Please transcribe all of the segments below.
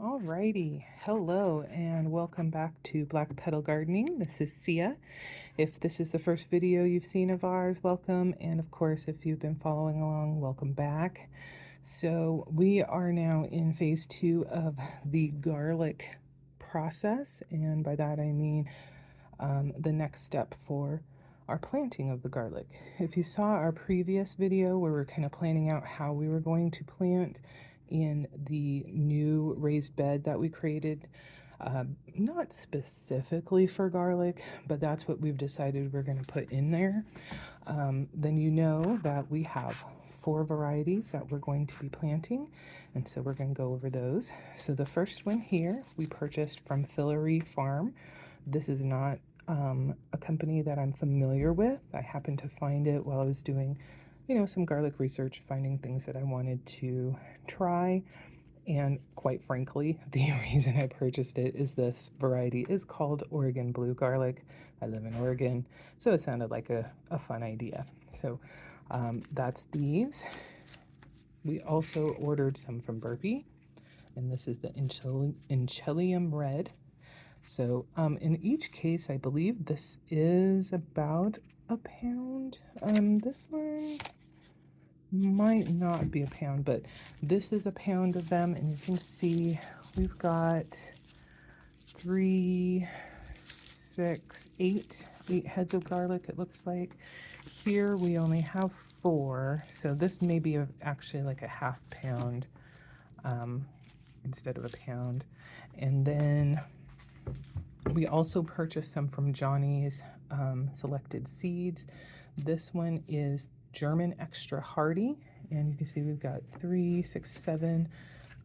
Alrighty, hello and welcome back to Black Petal Gardening. This is Sia. If this is the first video you've seen of ours, welcome. And of course, if you've been following along, welcome back. So we are now in phase 2 of the garlic process. And by that I mean the next step for our planting of the garlic. If you saw our previous video where we're kind of planning out how we were going to plant in the new raised bed that we created, not specifically for garlic, but that's what we've decided we're going to put in there. Then you know that we have 4 varieties that we're going to be planting, and so we're going to go over those. So the first one here we purchased from Fillery Farm. This is not a company that I'm familiar with. I happened to find it while I was doing some garlic research, finding things that I wanted to try. And quite frankly, the reason I purchased it is this variety is called Oregon Blue Garlic. I live in Oregon, so it sounded like a fun idea. So that's these. We also ordered some from Burpee, and this is the Enchelium Red. So in each case, I believe this is about a pound. This one might not be a pound, but this is a pound of them, and you can see we've got 3, 6, 8 heads of garlic, it looks like. Here we only have 4, so this may be actually like a half pound instead of a pound. And then we also purchased some from Johnny's Selected Seeds. This one is German Extra Hardy, and you can see we've got 3, 6, 7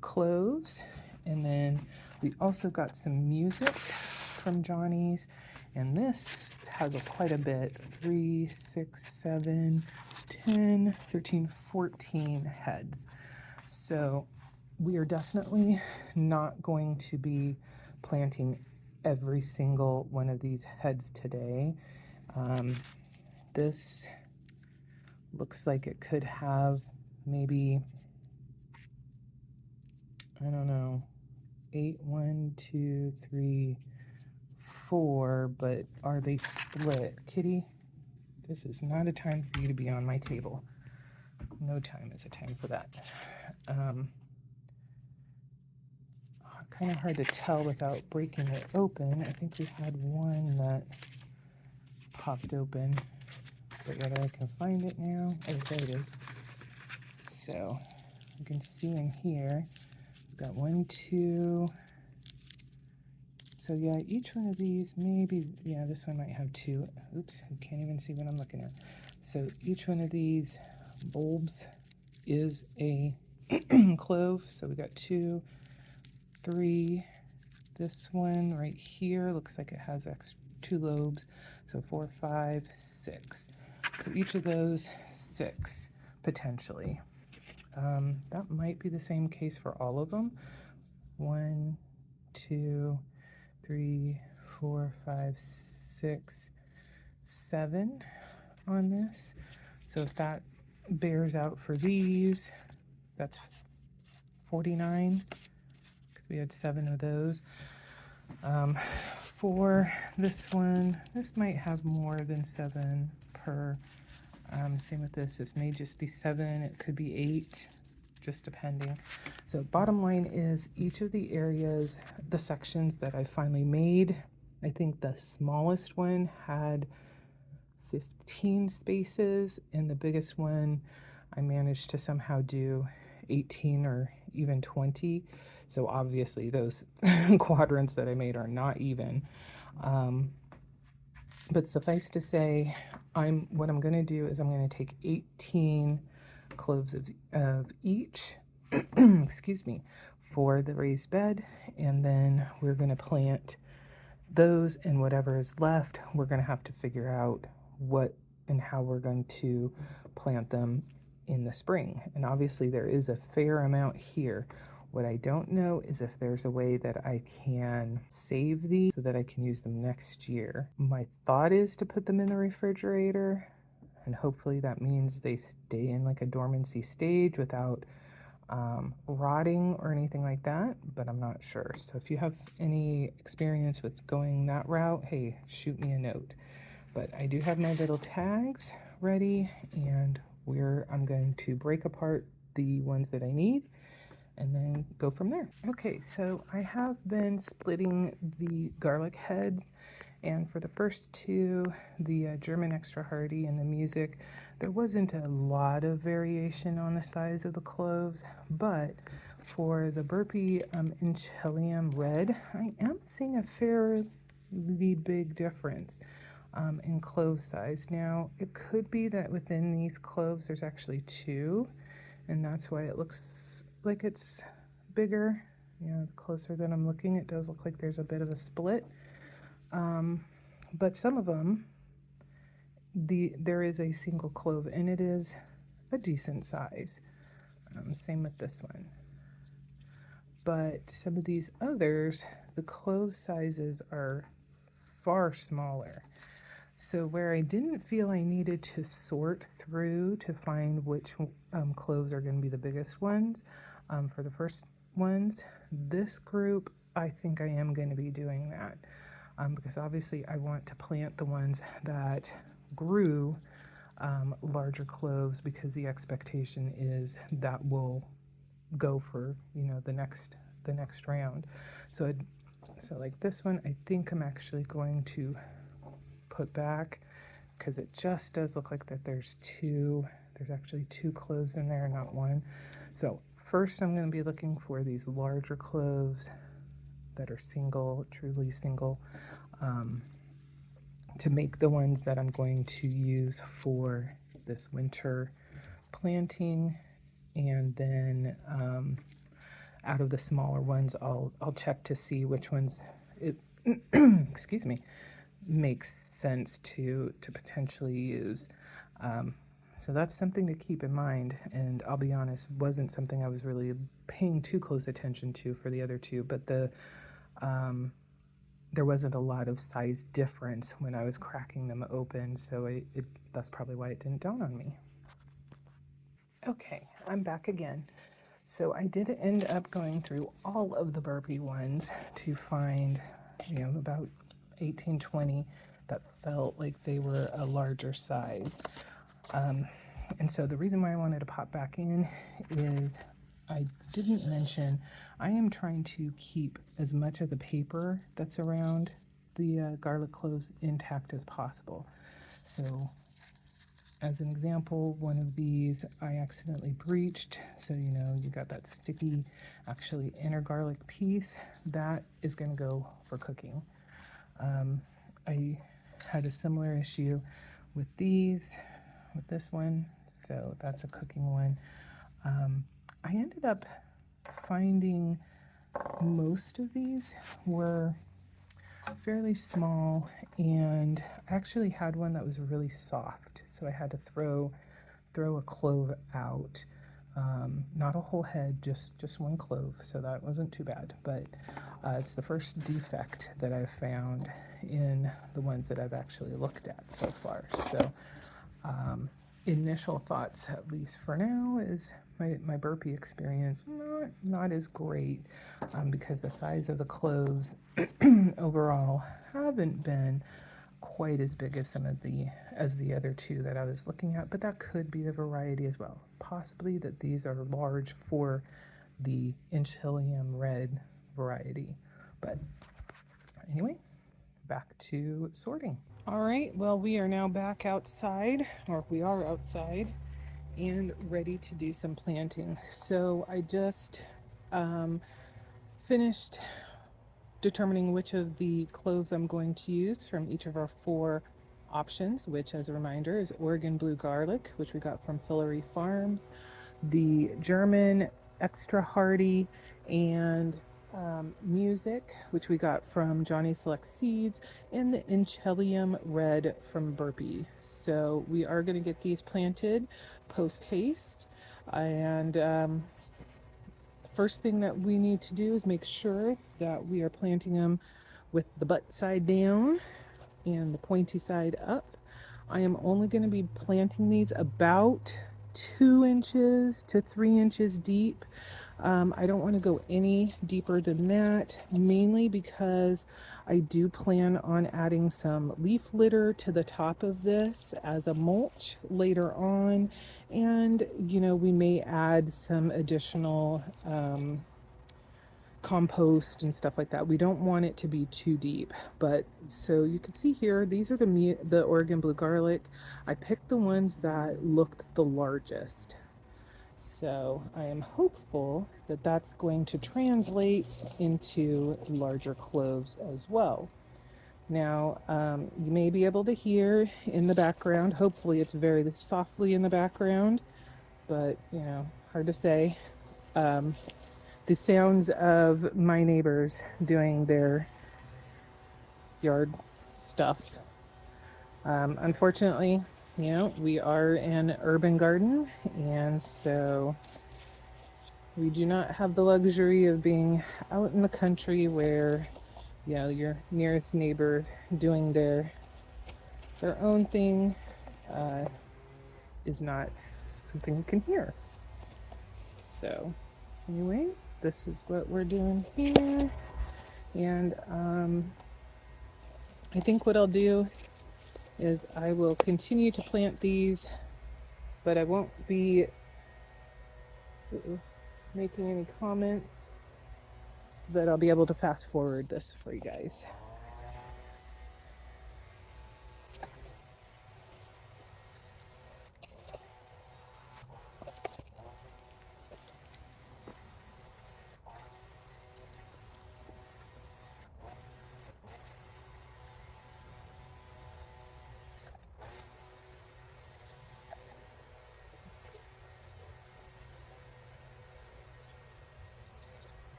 cloves. And then we also got some music from Johnny's, and this has quite a bit: 3, 6, 7, 10, 13, 14 heads. So we are definitely not going to be planting every single one of these heads today. This looks like it could have maybe, I don't know, 8, 1, 2, 3, 4, but are they split? Kitty, this is not a time for you to be on my table. No time is a time for that. Kind of hard to tell without breaking it open. I think we had one that popped open, but whether I can find it now. Oh, there it is. So you can see in here, we've got 1, 2. So yeah, each one of these maybe, yeah, this one might have 2. Oops, you can't even see what I'm looking at. So each one of these bulbs is a clove. So we got 2, 3. This one right here looks like it has 2 lobes. So 4, 5, 6. So each of those 6 potentially. That might be the same case for all of them. 1, 2, 3, 4, 5, 6, 7 on this. So if that bears out for these, that's 49, because we had 7 of those. For this one, this might have more than 7 per. Same with this. This may just be 7. It could be 8, just depending. So bottom line is, each of the areas, the sections that I finally made, I think the smallest one had 15 spaces, and the biggest one I managed to somehow do 18 or even 20. So obviously those quadrants that I made are not even. But suffice to say, what I'm going to do is I'm going to take 18 cloves of each, excuse me, for the raised bed, and then we're going to plant those, and whatever is left, we're going to have to figure out what and how we're going to plant them in the spring. And obviously there is a fair amount here. What I don't know is if there's a way that I can save these so that I can use them next year. My thought is to put them in the refrigerator, and hopefully that means they stay in like a dormancy stage without rotting or anything like that, but I'm not sure. So if you have any experience with going that route, hey, shoot me a note. But I do have my little tags ready, and I'm going to break apart the ones that I need and then go from there. Okay, so I have been splitting the garlic heads, and for the first two, the German extra hearty and the music, there wasn't a lot of variation on the size of the cloves, but for the burpee Enchilium red, I am seeing a fairly big difference in clove size. Now, it could be that within these cloves there's actually two, and that's why it looks like it's bigger. You know, the closer that I'm looking, it does look like there's a bit of a split. But some of them, there is a single clove, and it is a decent size. Same with this one. But some of these others, the clove sizes are far smaller. So where I didn't feel I needed to sort through to find which cloves are going to be the biggest ones for the first ones, this group, I think I am going to be doing that because obviously I want to plant the ones that grew larger cloves, because the expectation is that will go for, you know, the next round. So like this one, I think I'm actually going to put back, because it just does look like that there's actually two cloves in there, not one. So first I'm going to be looking for these larger cloves that are single, truly single, to make the ones that I'm going to use for this winter planting. And then out of the smaller ones, I'll check to see which ones it excuse me, makes sense to potentially use. So that's something to keep in mind, and I'll be honest, wasn't something I was really paying too close attention to for the other two, but there wasn't a lot of size difference when I was cracking them open, so that's probably why it didn't dawn on me. Okay, I'm back again. So I did end up going through all of the burpee ones to find, you know, about 18, 20 that felt like they were a larger size. And so the reason why I wanted to pop back in is I didn't mention I am trying to keep as much of the paper that's around the garlic cloves intact as possible. So as an example, one of these I accidentally breached, so you know, you got that sticky, actually inner garlic piece. That is going to go for cooking. I had a similar issue with this one, so that's a cooking one. I ended up finding most of these were fairly small, and I actually had one that was really soft, so I had to throw a clove out. Not a whole head, just one clove, so that wasn't too bad. But it's the first defect that I've found in the ones that I've actually looked at so far. So initial thoughts, at least for now, is my burpee experience not as great, because the size of the cloves overall haven't been quite as big as as the other two that I was looking at, but that could be the variety as well. Possibly that these are large for the Enchilium red variety. But anyway, back to sorting. All right, well, we are now back outside, or we are outside and ready to do some planting. So I just finished determining which of the cloves I'm going to use from each of our 4 options, which, as a reminder, is Oregon blue garlic, which we got from Fillory Farms, the German extra hearty, and music, which we got from Johnny Select Seeds, and the Enchilium red from Burpee. So we are going to get these planted post haste, and first thing that we need to do is make sure that we are planting them with the butt side down and the pointy side up. I am only going to be planting these about 2 inches to 3 inches deep. I don't want to go any deeper than that, mainly because I do plan on adding some leaf litter to the top of this as a mulch later on. And, we may add some additional compost and stuff like that. We don't want it to be too deep. But so you can see here, these are the Oregon blue garlic. I picked the ones that looked the largest. So I am hopeful that that's going to translate into larger cloves as well. Now, you may be able to hear in the background, hopefully it's very softly in the background, but hard to say. The sounds of my neighbors doing their yard stuff. Unfortunately, we are an urban garden, and so we do not have the luxury of being out in the country where, your nearest neighbor doing their own thing is not something you can hear. So, anyway, this is what we're doing here. And I think what I'll do is I will continue to plant these, but I won't be making any comments, so that I'll be able to fast forward this for you guys.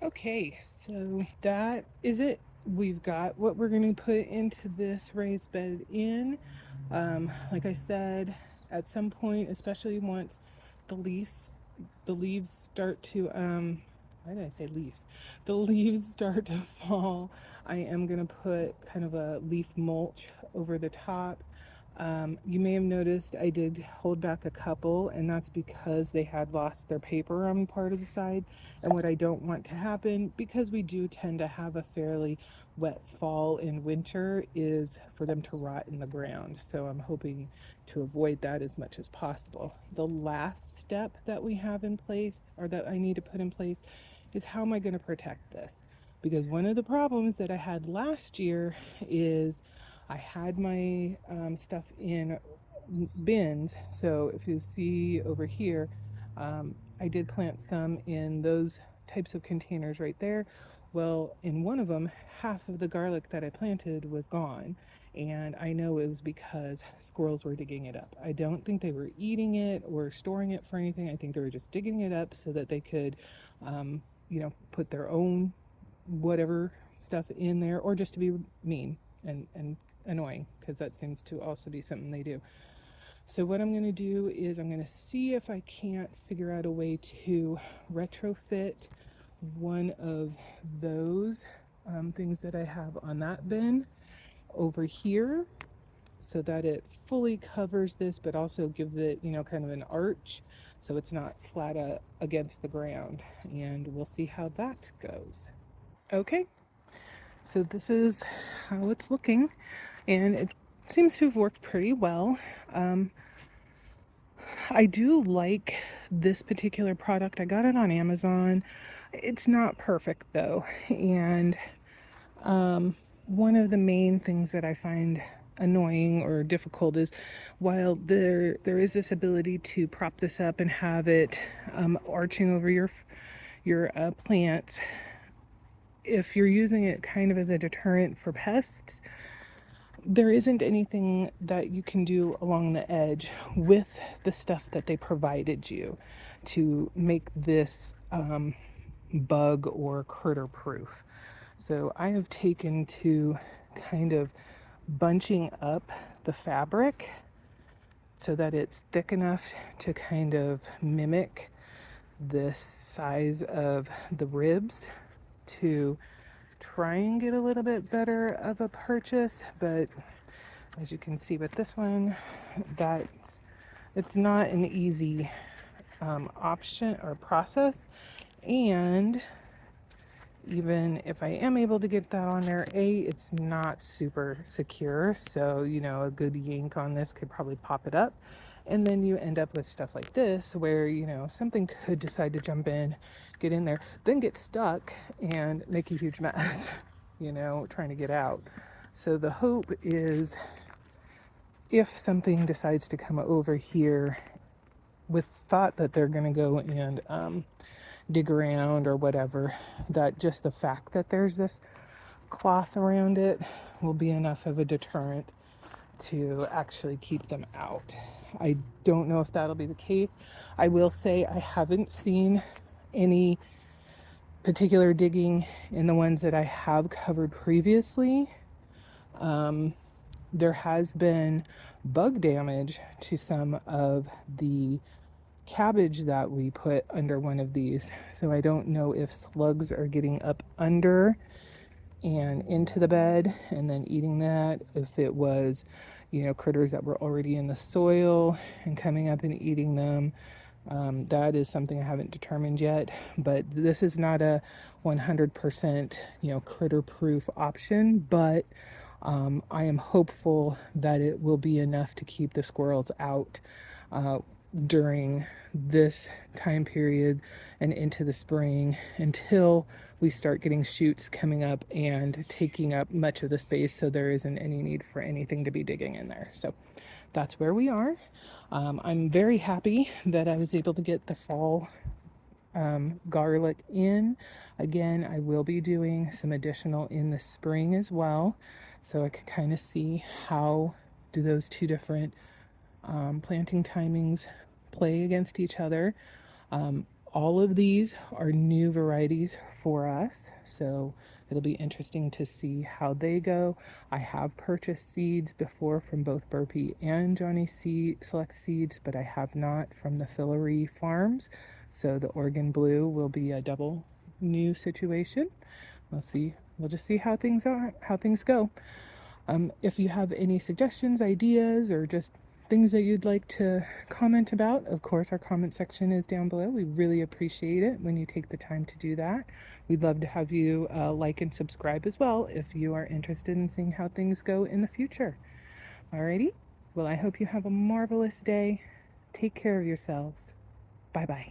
Okay, so that is it. We've got what we're going to put into this raised bed in. Like I said, at some point, especially once the leaves start to why did I say leaves? The leaves start to fall, I am going to put kind of a leaf mulch over the top. You may have noticed I did hold back a couple, and that's because they had lost their paper on part of the side. And what I don't want to happen, because we do tend to have a fairly wet fall and winter, is for them to rot in the ground. So I'm hoping to avoid that as much as possible. The last step that we have in place, or that I need to put in place, is how am I going to protect this? Because one of the problems that I had last year is I had my stuff in bins. So if you see over here, I did plant some in those types of containers right there. Well, in one of them, half of the garlic that I planted was gone. And I know it was because squirrels were digging it up. I don't think they were eating it or storing it for anything. I think they were just digging it up so that they could, put their own whatever stuff in there, or just to be mean and annoying, because that seems to also be something they do. So what I'm going to do is I'm going to see if I can't figure out a way to retrofit one of those things that I have on that bin over here, so that it fully covers this, but also gives it, kind of an arch, so it's not flat against the ground. And we'll see how that goes. Okay, so this is how it's looking, and it seems to have worked pretty well. I do like this particular product. I got it on Amazon. It's not perfect though, and one of the main things that I find annoying or difficult is, while there is this ability to prop this up and have it arching over your plants, if you're using it kind of as a deterrent for pests, there isn't anything that you can do along the edge with the stuff that they provided you to make this bug or critter proof. So I have taken to kind of bunching up the fabric so that it's thick enough to kind of mimic the size of the ribs to try and get a little bit better of a purchase. But as you can see with this one, it's not an easy option or process. And even if I am able to get that on there, it's not super secure. So, a good yank on this could probably pop it up. And then you end up with stuff like this where, something could decide to jump in, get in there, then get stuck and make a huge mess, trying to get out. So the hope is if something decides to come over here with thought that they're going to go and dig around or whatever, that just the fact that there's this cloth around it will be enough of a deterrent to actually keep them out. I don't know if that'll be the case. I will say I haven't seen any particular digging in the ones that I have covered previously. There has been bug damage to some of the cabbage that we put under one of these. So I don't know if slugs are getting up under and into the bed and then eating that, if it was, critters that were already in the soil and coming up and eating them. That is something I haven't determined yet, but this is not a 100%, critter proof option, but I am hopeful that it will be enough to keep the squirrels out during this time period and into the spring until we start getting shoots coming up and taking up much of the space, so there isn't any need for anything to be digging in there. So that's where we are. I'm very happy that I was able to get the fall garlic in. Again, I will be doing some additional in the spring as well, so I can kind of see how do those two different planting timings play against each other. All of these are new varieties for us, so it'll be interesting to see how they go. I have purchased seeds before from both Burpee and Johnny Select Seeds, but I have not from the Fillery Farms. So the Oregon Blue will be a double new situation. We'll just see how things go. If you have any suggestions, ideas, or just things that you'd like to comment about, of course, our comment section is down below. We really appreciate it when you take the time to do that. We'd love to have you like and subscribe as well if you are interested in seeing how things go in the future. Alrighty, well, I hope you have a marvelous day. Take care of yourselves. Bye-bye.